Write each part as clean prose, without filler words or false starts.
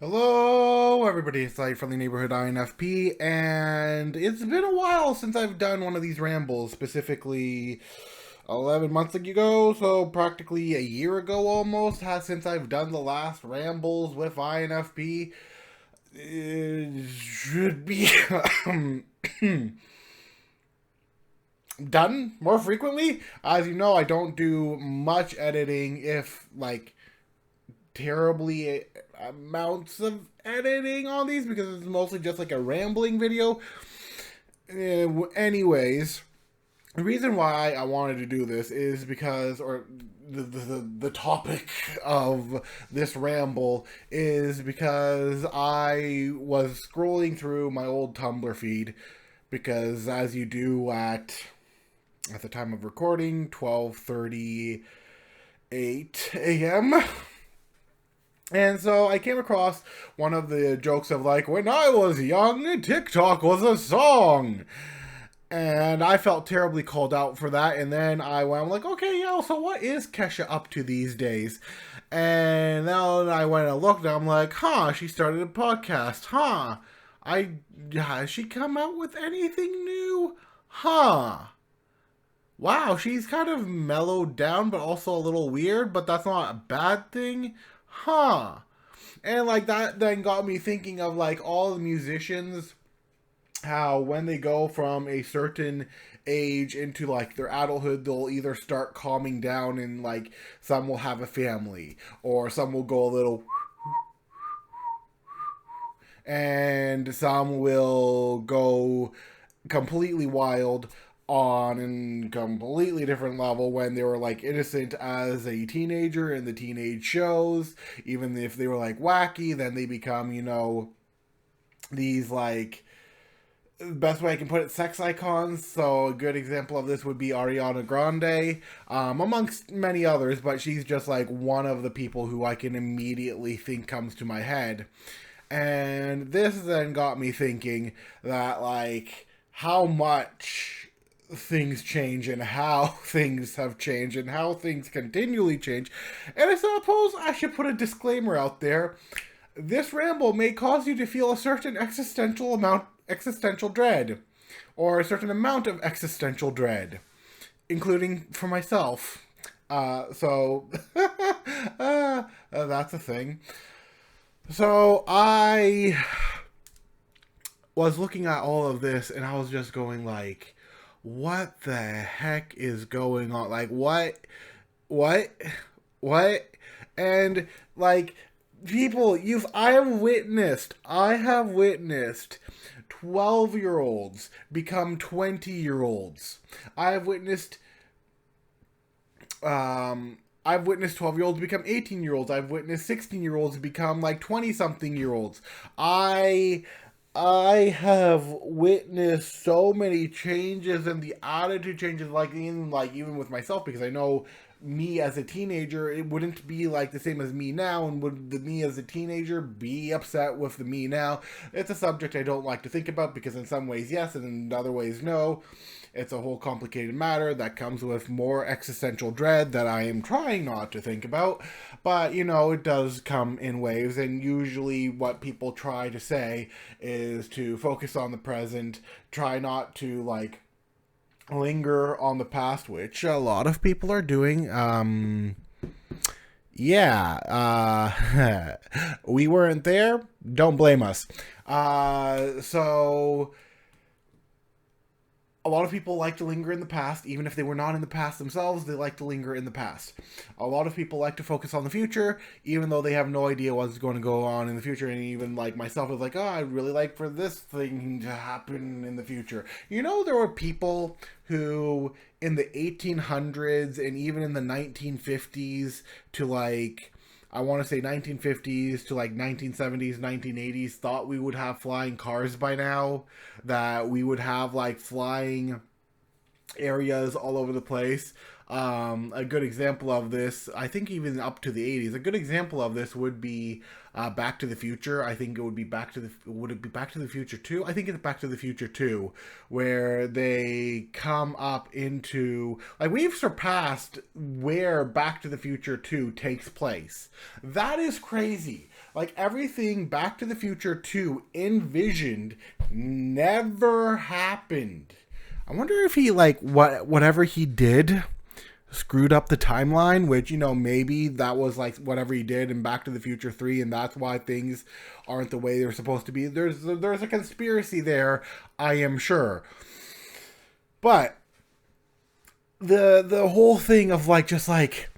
Hello, everybody. It's Light from the neighborhood INFP, and it's been a while since I've done one of these rambles, specifically 11 months ago, so practically a year ago almost, has since I've done the last rambles with INFP. It should be done more frequently. As you know, I don't do much editing, if like terribly amounts of editing on these, because it's mostly just like a rambling video. Anyways, the reason why I wanted to do this is because, or the topic of this ramble is because I was scrolling through my old Tumblr feed, because as you do at the time of recording, 12:38 a.m. And so I came across one of the jokes of like, when I was young, TikTok was a song. And I felt terribly called out for that. And then I'm like, okay, yeah, so what is Kesha up to these days? And then I went and looked, and I'm like, she started a podcast. Has she come out with anything new? Wow, she's kind of mellowed down, but also a little weird, but that's not a bad thing. And like that then got me thinking of like all the musicians, how when they go from a certain age into like their adulthood, they'll either start calming down, and like some will have a family, or some will go a little, and some will go completely wild on a completely different level when they were like innocent as a teenager in the teenage shows. Even if they were like wacky, then they become, these like, best way I can put it, sex icons. So a good example of this would be Ariana Grande, amongst many others, but she's just like one of the people who I can immediately think comes to my head. And this then got me thinking that like how much things change, and how things have changed, and how things continually change. And I suppose I should put a disclaimer out there. This ramble may cause you to feel a certain existential dread, or a certain amount of existential dread, including for myself. So that's a thing. So I was looking at all of this, and I was just going like, what the heck is going on? Like, what, and like, people, I have witnessed 12-year-olds become 20-year-olds. I've witnessed 12-year-olds become 18-year-olds. I've witnessed 16-year-olds become like 20-something-year-olds. I have witnessed so many changes, and the attitude changes, like even with myself, because I know me as a teenager, it wouldn't be like the same as me now, and would the me as a teenager be upset with the me now? It's a subject I don't like to think about, because in some ways yes, and in other ways no. It's a whole complicated matter that comes with more existential dread that I am trying not to think about. But, it does come in waves, and usually what people try to say is to focus on the present, try not to, like, linger on the past, which a lot of people are doing. We weren't there. Don't blame us. So a lot of people like to linger in the past, even if they were not in the past themselves, they like to linger in the past. A lot of people like to focus on the future, even though they have no idea what's going to go on in the future, and even like myself is like, I'd really like for this thing to happen in the future. There were people who, in the 1800s and even in the 1950s to like, I want to say 1950s to like 1970s, 1980s, thought we would have flying cars by now, that we would have like flying areas all over the place. A good example of this, I think even up to the 80s, a good example of this would be Back to the Future. I think it would be would it be Back to the Future 2? I think it's Back to the Future 2, where they come up into, like, we've surpassed where Back to the Future 2 takes place. That is crazy. like everything Back to the Future 2 envisioned never happened. I wonder if he, like, whatever he did screwed up the timeline, which, you know, maybe that was like whatever he did in Back to the Future 3, and that's why things aren't the way they're supposed to be. There's a conspiracy there, I am sure. But the whole thing of like just like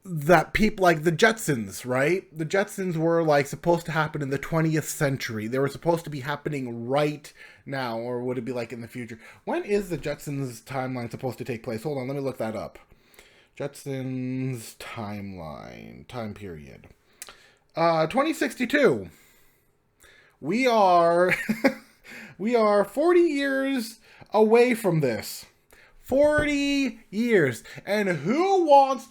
that people like the Jetsons, right? The Jetsons were like supposed to happen in the 20th century. They were supposed to be happening right now, or would it be like in the future? When is the Jetsons timeline supposed to take place? Hold on, let me look that up. Jetsons timeline, time period. 2062. We are we are 40 years away from this. 40 years. And who wants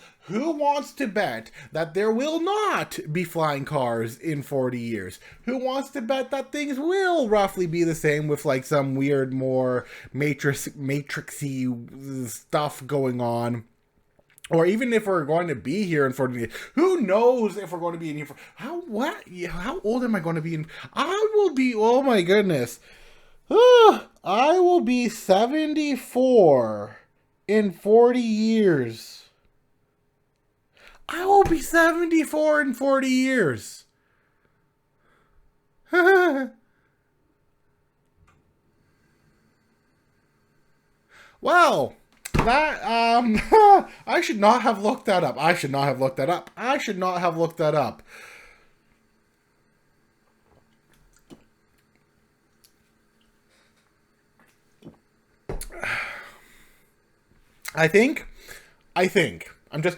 to bet that there will not be flying cars in 40 years? Who wants to bet that things will roughly be the same with like some weird, more matrixy stuff going on? Or even if we're going to be here in 40 years, who knows if we're going to be in here for how old am I going to be in? I will be, oh my goodness. I will be 74 in 40 years. I will be 74 in 40 years. Well, that, I should not have looked that up. I should not have looked that up. I should not have looked that up. I think, I'm just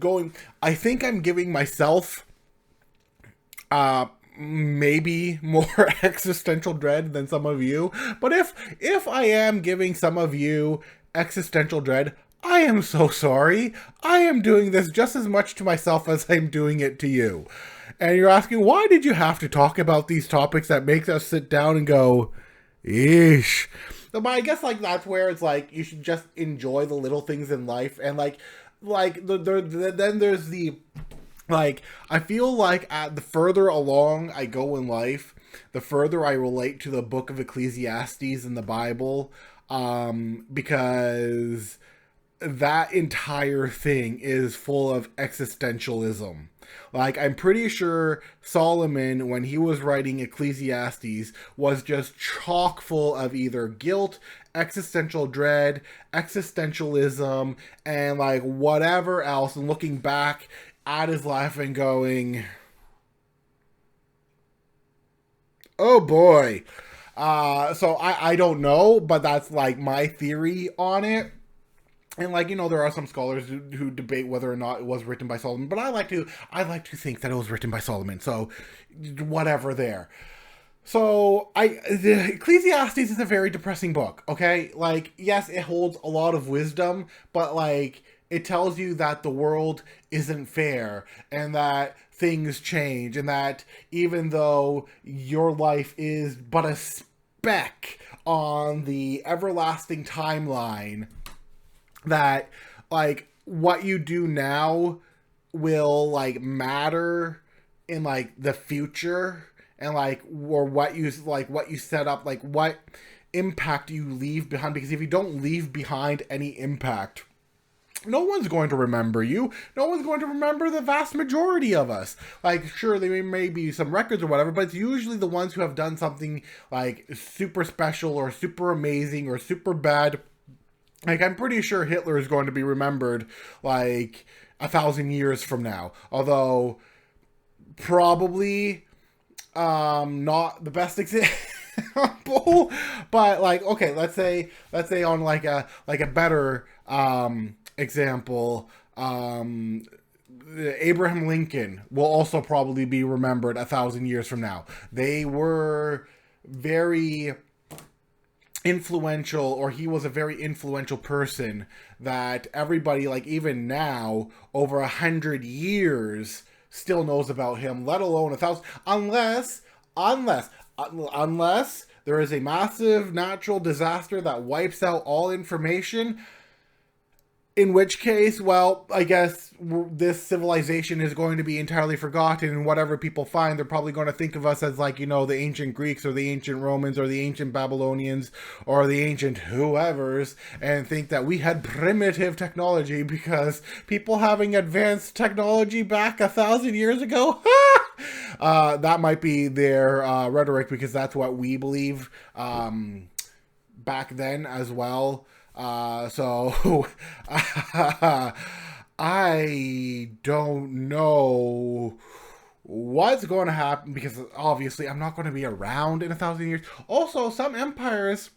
going, I think I'm giving myself, maybe more existential dread than some of you. But if I am giving some of you existential dread, I am so sorry. I am doing this just as much to myself as I'm doing it to you. And you're asking, why did you have to talk about these topics that makes us sit down and go, eesh? But I guess like that's where it's like you should just enjoy the little things in life, and then there's the like I feel like the further along I go in life, the further I relate to the book of Ecclesiastes in the Bible, because that entire thing is full of existentialism. Like, I'm pretty sure Solomon, when he was writing Ecclesiastes, was just chock full of either guilt, existential dread, existentialism, and like whatever else, and looking back at his life and going, oh boy. So I don't know, but that's like my theory on it. And like, you know, there are some scholars who debate whether or not it was written by Solomon, but I like to think that it was written by Solomon. So whatever there. So the Ecclesiastes is a very depressing book, okay? Like, yes, it holds a lot of wisdom, but like it tells you that the world isn't fair and that things change, and that even though your life is but a speck on the everlasting timeline, that like what you do now will like matter in like the future, and like or what you set up, like what impact you leave behind, because if you don't leave behind any impact, no one's going to remember you. No one's going to remember the vast majority of us. Like, sure, there may be some records or whatever, but it's usually the ones who have done something like super special or super amazing or super bad. Like, I'm pretty sure Hitler is going to be remembered, like, 1,000 years from now. Although, probably, not the best example. But, like, okay, let's say on, like a better, example, Abraham Lincoln will also probably be remembered 1,000 years from now. They were very influential, or he was a very influential person that everybody, like even now, over 100 years, still knows about him, let alone 1,000, unless there is a massive natural disaster that wipes out all information. In which case, well, I guess this civilization is going to be entirely forgotten, and whatever people find, they're probably going to think of us as, like, you know, the ancient Greeks or the ancient Romans or the ancient Babylonians or the ancient whoever's, and think that we had primitive technology because people having advanced technology back 1,000 years ago. That might be their rhetoric, because that's what we believe back then as well. So I don't know what's going to happen, because obviously I'm not going to be around in 1,000 years. Also, some empires,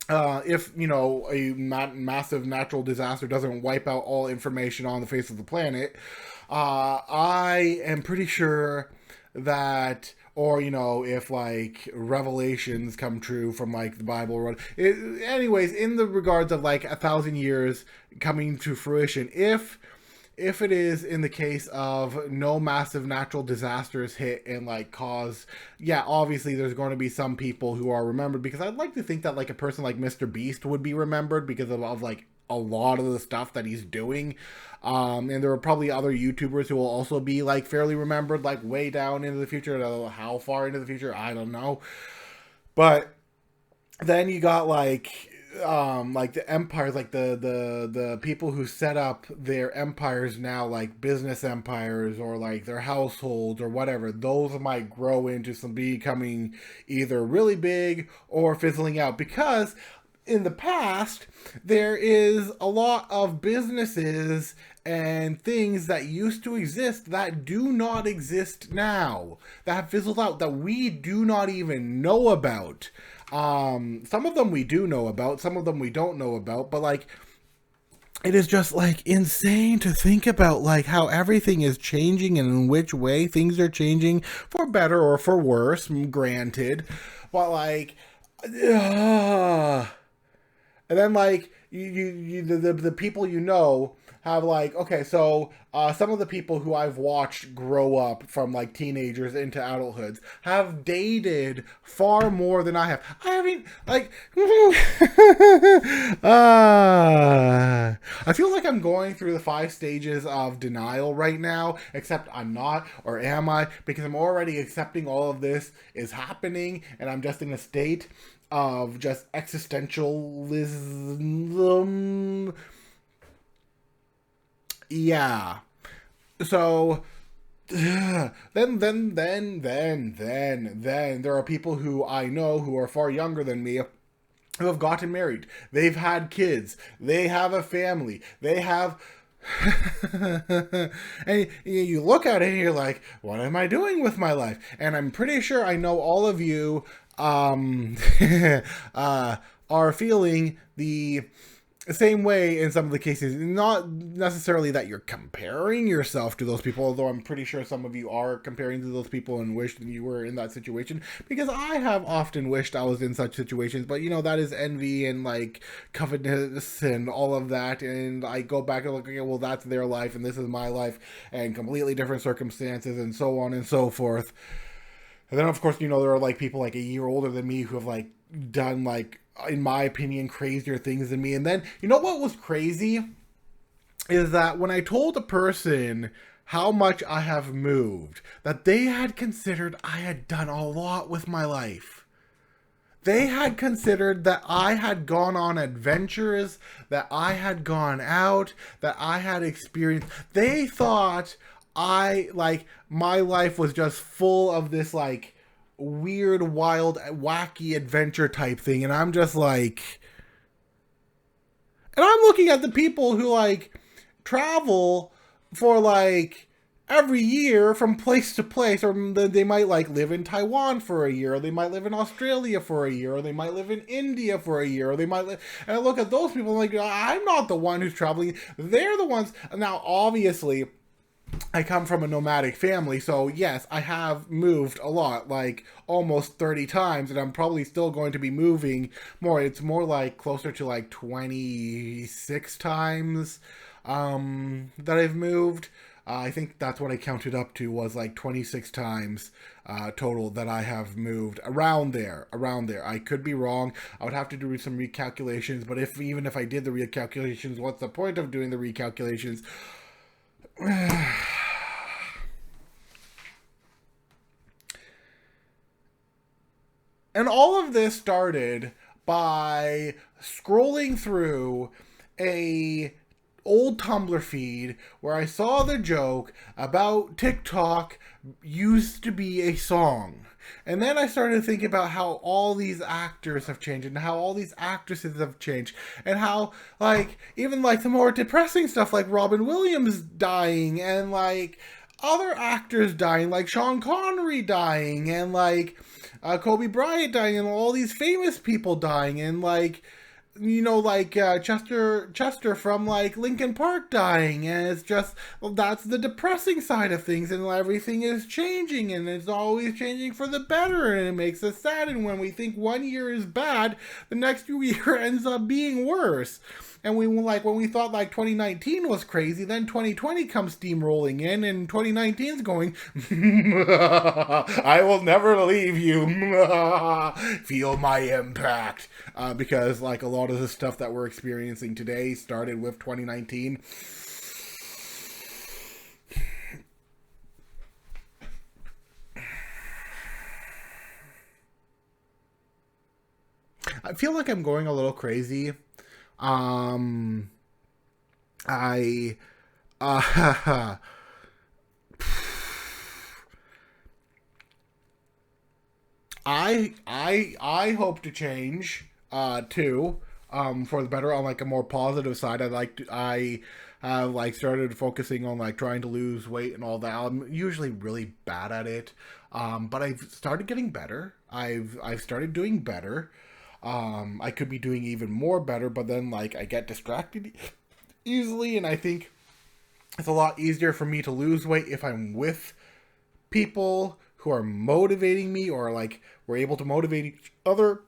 if, you know, a massive natural disaster doesn't wipe out all information on the face of the planet, I am pretty sure that, or, you know, if, like, revelations come true from, like, the Bible, or anyways, in the regards of, like, 1,000 years coming to fruition, if it is in the case of no massive natural disasters hit and, like, cause, yeah, obviously there's going to be some people who are remembered, because I'd like to think that, like, a person like Mr. Beast would be remembered because of like, a lot of the stuff that he's doing. And there are probably other YouTubers who will also be, like, fairly remembered, like, way down into the future. How far into the future, I don't know. But then you got, like the empires, like the people who set up their empires now, like business empires or like their households or whatever. Those might grow into some becoming either really big or fizzling out, because in the past, there is a lot of businesses and things that used to exist that do not exist now, that have fizzled out, that we do not even know about. Some of them we do know about, some of them we don't know about, but, like, it is just, like, insane to think about, like, how everything is changing and in which way things are changing, for better or for worse, granted. But, like, and then, like, the people you know have, like, okay, so some of the people who I've watched grow up from, like, teenagers into adulthoods have dated far more than I have. I mean, like, I feel like I'm going through the 5 stages of denial right now, except I'm not, or am I? Because I'm already accepting all of this is happening, and I'm just in a state of just existentialism. Yeah. So then there are people who I know who are far younger than me, who have gotten married. They've had kids. They have a family. They have and you look at it and you're like, what am I doing with my life? And I'm pretty sure I know all of you are feeling the same way in some of the cases. Not necessarily that you're comparing yourself to those people, although I'm pretty sure some of you are comparing to those people and wish that you were in that situation, because I have often wished I was in such situations. But, you know, that is envy and, like, covetousness and all of that, and I go back and look, okay, well, that's their life and this is my life, and completely different circumstances, and so on and so forth. And then, of course, you know, there are, like, people like a year older than me who have, like, done, like, in my opinion, crazier things than me. And then, you know what was crazy? Is that when I told a person how much I have moved, that they had considered I had done a lot with my life. They had considered that I had gone on adventures, that I had gone out, that I had experienced. They thought my life was just full of this, like, weird, wild, wacky adventure type thing. And I'm just like, and I'm looking at the people who, like, travel for, like, every year from place to place, or they might, like, live in Taiwan for a year, or they might live in Australia for a year, or they might live in India for a year, or they might live, and I look at those people like, I'm not the one who's traveling. They're the ones. Now, obviously, I come from a nomadic family, so yes, I have moved a lot, like almost 30 times, and I'm probably still going to be moving more. It's more like closer to like 26 times that I've moved. I think that's what I counted up to, was like 26 times total that I have moved around there. Around there. I could be wrong. I would have to do some recalculations. But even if I did the recalculations, what's the point of doing the recalculations? And all of this started by scrolling through a old Tumblr feed where I saw the joke about TikTok used to be a song. And then I started thinking about how all these actors have changed and how all these actresses have changed and how, like, even like the more depressing stuff like Robin Williams dying and like other actors dying, like Sean Connery dying and like Kobe Bryant dying and all these famous people dying and like, you know, like Chester from like Linkin Park dying, and it's just, well, that's the depressing side of things, and everything is changing, and it's always changing for the better, and it makes us sad. And when we think one year is bad, the next year ends up being worse. And we like, when we thought like 2019 was crazy, then 2020 comes steamrolling in, and 2019 is going, I will never leave you. Feel my impact. Because like a lot of the stuff that we're experiencing today started with 2019. I feel like I'm going a little crazy. I I hope to change too, for the better, on like a more positive side. I have like started focusing on like trying to lose weight and all that. I'm usually really bad at it, but I've started getting better. I've started doing better. I could be doing even more better, but then like I get distracted easily, and I think it's a lot easier for me to lose weight if I'm with people who are motivating me, or like we're able to motivate each other.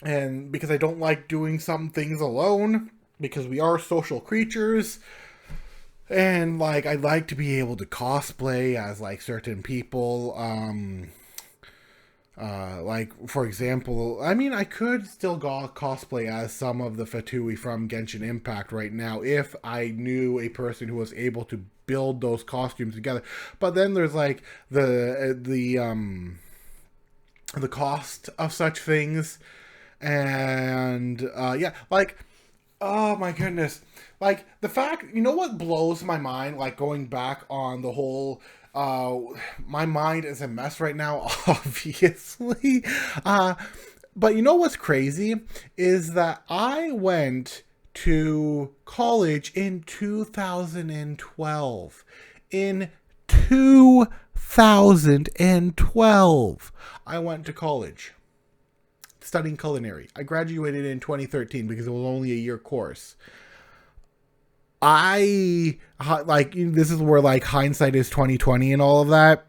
And because I don't like doing some things alone, because we are social creatures, and like I'd like to be able to cosplay as like certain people. Like, for example, I mean, I could still go cosplay as some of the Fatui from Genshin Impact right now if I knew a person who was able to build those costumes together. But then there's like the cost of such things, and yeah, like, oh my goodness, like the fact, you know what blows my mind, like going back on the whole, my mind is a mess right now, obviously. But you know what's crazy is that I went to college in 2012. In 2012, I went to college studying culinary. I graduated in 2013 because it was only a year course. I like, this is where like hindsight is 2020 and all of that.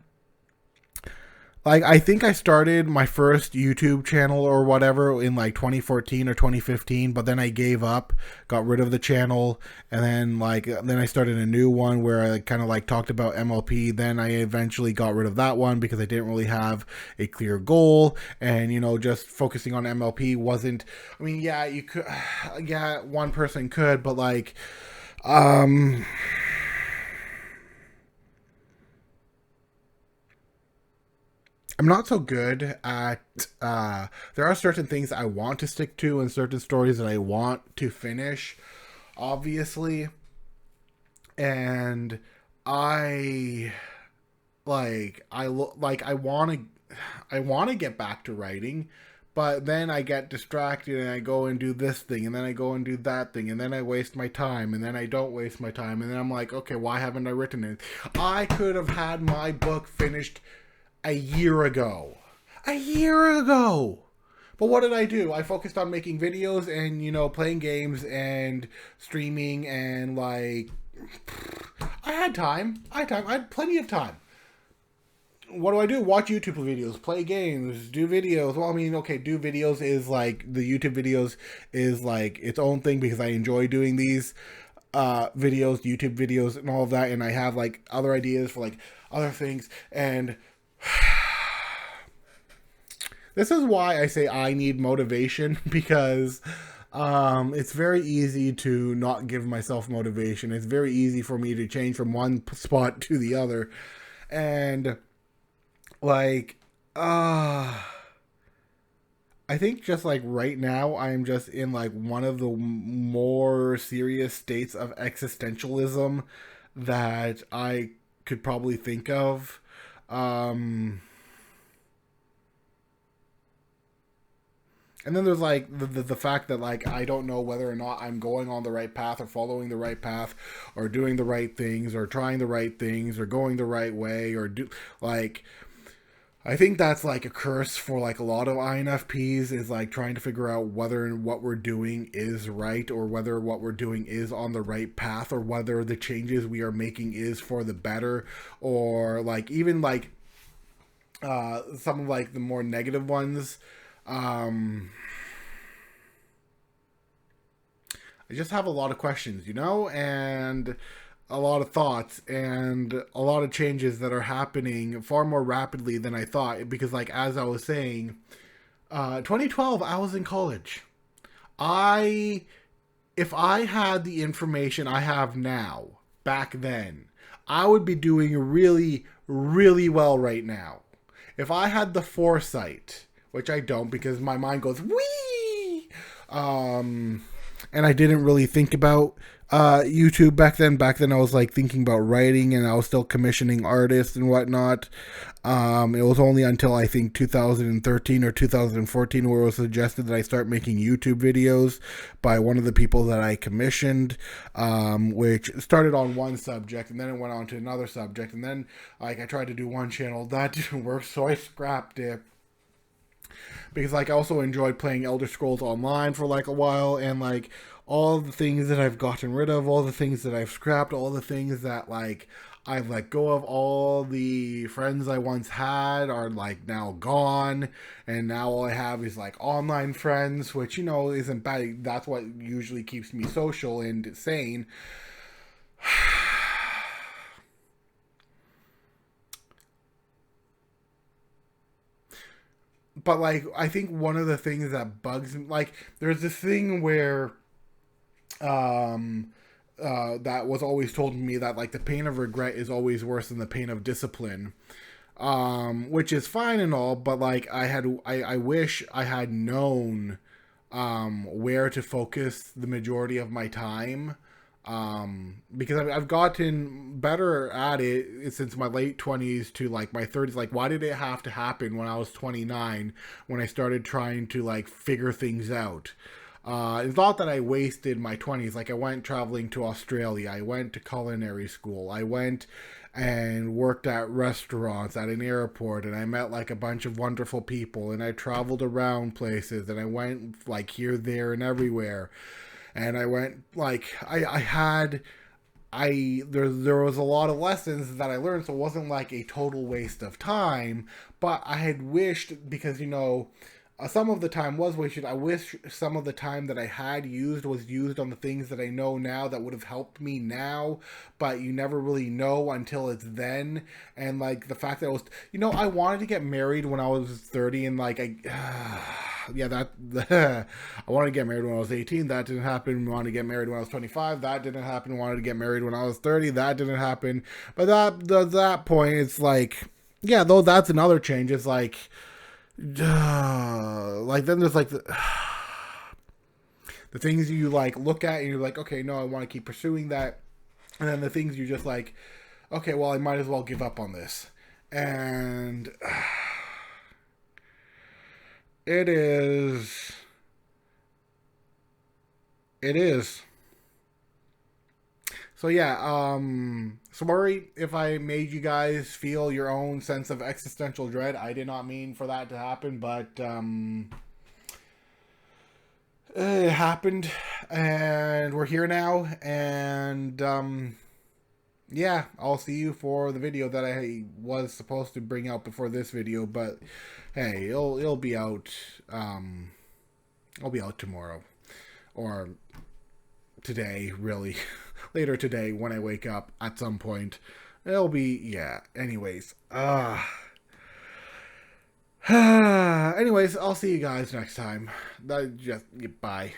Like, I think I started my first YouTube channel or whatever in like 2014 or 2015, but then I gave up, got rid of the channel, and then I started a new one where I kind of like talked about MLP. Then I eventually got rid of that one because I didn't really have a clear goal, and you know, just focusing on MLP wasn't, I mean, yeah, you could, yeah, one person could, but like, I'm not so good at, there are certain things I want to stick to and certain stories that I want to finish, obviously. And I, I want to get back to writing, but then I get distracted and I go and do this thing, and then I go and do that thing, and then I waste my time, and then I don't waste my time, and then I'm like, okay, why haven't I written it? I could have had my book finished a year ago. A year ago! But what did I do? I focused on making videos and, you know, playing games and streaming, and like, I had time. I had plenty of time. What do? Watch YouTube videos, play games, do videos. Well, I mean, okay, do videos is like, the YouTube videos is like its own thing because I enjoy doing these. videos, YouTube videos, and all of that, and I have like other ideas for like other things, and this is why I say I need motivation, because it's very easy to not give myself motivation. It's very easy for me to change from one spot to the other, and like I think just like right now, I'm just in like one of the more serious states of existentialism that I could probably think of. Um, and then there's like the fact that like I don't know whether or not I'm going on the right path, or following the right path, or doing the right things, or trying the right things, or going the right way, or do like I think that's like a curse for like a lot of INFPs, is like trying to figure out whether what we're doing is right, or whether what we're doing is on the right path, or whether the changes we are making is for the better, or like even like some of like the more negative ones. I just have a lot of questions, and a lot of thoughts, and a lot of changes that are happening far more rapidly than I thought. Because, like, as I was saying, 2012, I was in college. I, if I had the information I have now back then, I would be doing really, really well right now. If I had the foresight, which I don't because my mind goes, wee! And I didn't really think about YouTube back then. Back then, I was like thinking about writing, and I was still commissioning artists and whatnot. It was only until I think 2013 or 2014 where it was suggested that I start making YouTube videos by one of the people that I commissioned, which started on one subject, and then it went on to another subject, and then like I tried to do one channel that didn't work, so I scrapped it. Because like I also enjoyed playing Elder Scrolls Online for like a while, and like all the things that I've gotten rid of, all the things that I've scrapped, all the things that like I've let go of, all the friends I once had are like now gone, and now all I have is like online friends, which isn't bad. That's what usually keeps me social and sane. But like I think one of the things that bugs me, like there's this thing where that was always told to me, that like the pain of regret is always worse than the pain of discipline, which is fine and all, but like I wish I had known where to focus the majority of my time, because I've gotten better at it since my late 20s to like my 30s. Like, why did it have to happen when I was 29, when I started trying to like figure things out? It's not that I wasted my 20s. Like, I went traveling to Australia, I went to culinary school, I went and worked at restaurants at an airport, and I met like a bunch of wonderful people, and I traveled around places, and I went like here, there, and everywhere. And I went like there was a lot of lessons that I learned, so it wasn't like a total waste of time. But I had wished, because some of the time was wasted. I wish some of the time that I had used was used on the things that I know now that would have helped me now, but you never really know until it's then. And like the fact that I wanted to get married when I was 30, and like I wanted to get married when I was 18. That didn't happen. I wanted to get married when I was 25. That didn't happen. I wanted to get married when I was 30. That didn't happen. But that point, it's like, yeah, though that's another change. It's like then there's like the things you like look at and you're like, okay, no, I want to keep pursuing that. And then the things you're just like, okay, well, I might as well give up on this. And it is. So yeah, sorry if I made you guys feel your own sense of existential dread. I did not mean for that to happen, but it happened, and we're here now, and yeah, I'll see you for the video that I was supposed to bring out before this video, but hey, it'll be out, I'll be out tomorrow, or today, really. later today when I wake up at some point. It'll be, yeah. Anyways, anyways, I'll see you guys next time. Bye.